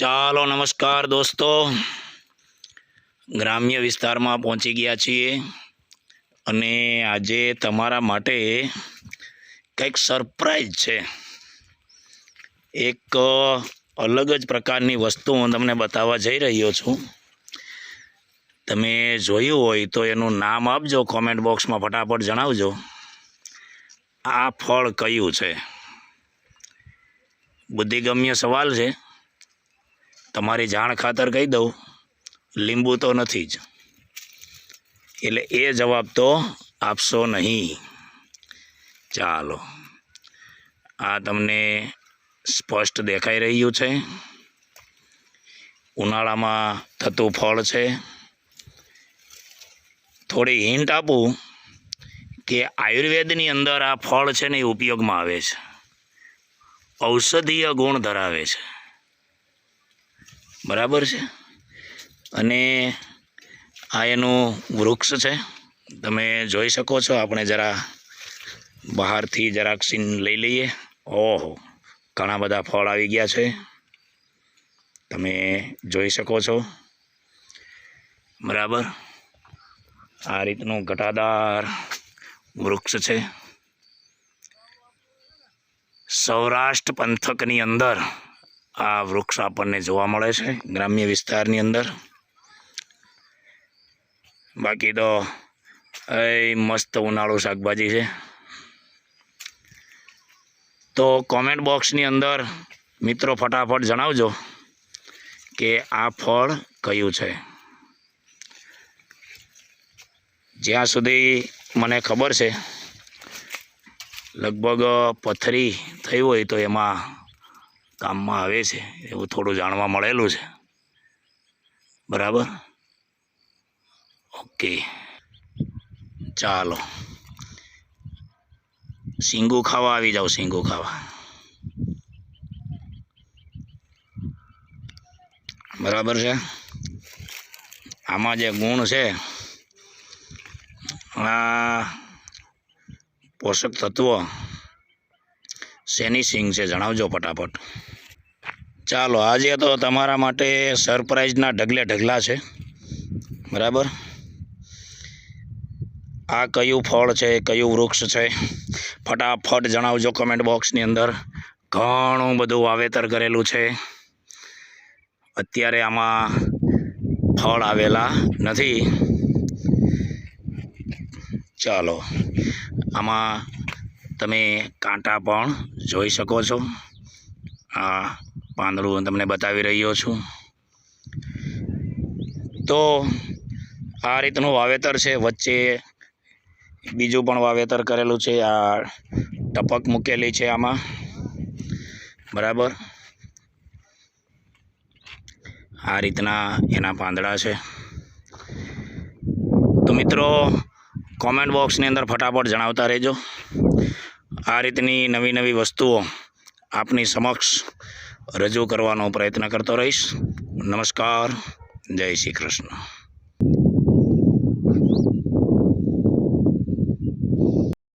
ચાલો નમસ્કાર દોસ્તો, ગ્રામ્ય વિસ્તારમાં પહોંચી ગયા છીએ અને આજે તમારા માટે કંઈક સરપ્રાઈઝ છે. એક અલગ જ પ્રકારની વસ્તુ હું તમને બતાવવા જઈ રહ્યો છું. તમે જોયું હોય તો એનું નામ આપજો, કોમેન્ટ બોક્સમાં ફટાફટ જણાવજો આ ફળ કયું છે. બુદ્ધિગમ્ય સવાલ છે. તમારી જાણ ખાતર કહી દઉં, લીંબુ તો નથી જ, એટલે એ જવાબ તો આપશો નહીં. ચાલો, આ તમને સ્પષ્ટ દેખાઈ રહ્યું છે. ઉનાળામાં થતું ફળ છે. થોડી હિન્ટ આપું કે આયુર્વેદની અંદર આ ફળ છે ને એ ઉપયોગમાં આવે છે, ઔષધીય ગુણ ધરાવે છે. બરાબર છે. અને આ એનું વૃક્ષ છે, તમે જોઈ શકો છો. આપણે જરા બહારથી જરાક સીન લઈ લઈએ. ઓહો, ઘણા બધા ફળ આવી ગયા છે, તમે જોઈ શકો છો. બરાબર, આ રીતનું ઘટાદાર વૃક્ષ છે. સૌરાષ્ટ્ર પંથકની અંદર આ વૃક્ષ આપણને જોવા મળે છે, ગ્રામ્ય વિસ્તારની અંદર. બાકી તો એ મસ્ત ઉનાળુ શાકભાજી છે. તો કોમેન્ટ બોક્સની અંદર મિત્રો ફટાફટ જણાવજો કે આ ફળ કયું છે. જ્યાં સુધી મને ખબર છે, લગભગ પથરી થઈ હોય તો એમાં કામમાં આવે છે, એવું થોડું જાણવા મળેલું છે. બરાબર, ઓકે. ચાલો, શીંગું ખાવા આવી જાઓ, શીંગું ખાવા. બરાબર છે. આમાં જે ગુણ છે, આ પોષક તત્વો શેની સિંગ છે જણાવજો ફટાફટ. ચાલો, આજે તો તમારા માટે સરપ્રાઈઝના ઢગલે ઢગલા છે. બરાબર, આ કયું ફળ છે, કયું વૃક્ષ છે, ફટાફટ જણાવજો કમેન્ટ બોક્સની અંદર. ઘણું બધું વાવેતર કરેલું છે. અત્યારે આમાં ફળ આવેલા નથી. ચાલો, આમાં તમે કાંટા પણ જોઈ શકો છો. આ પાંદડું તમને બતાવી રહ્યો છું. તો આ રીતનું વાવેતર છે. વચ્ચે બીજું પણ વાવેતર કરેલું છે. આ ટપક મૂકેલી છે આમાં. બરાબર, આ રીતના એના પાંદડા છે. તો મિત્રો કોમેન્ટ બોક્સની અંદર ફટાફટ જણાવતા રહેજો. આ રીતની નવી નવી વસ્તુઓ આપની સમક્ષ રજૂ કરવાનો પ્રયત્ન કરતો રહીશ. નમસ્કાર, જય શ્રી કૃષ્ણ.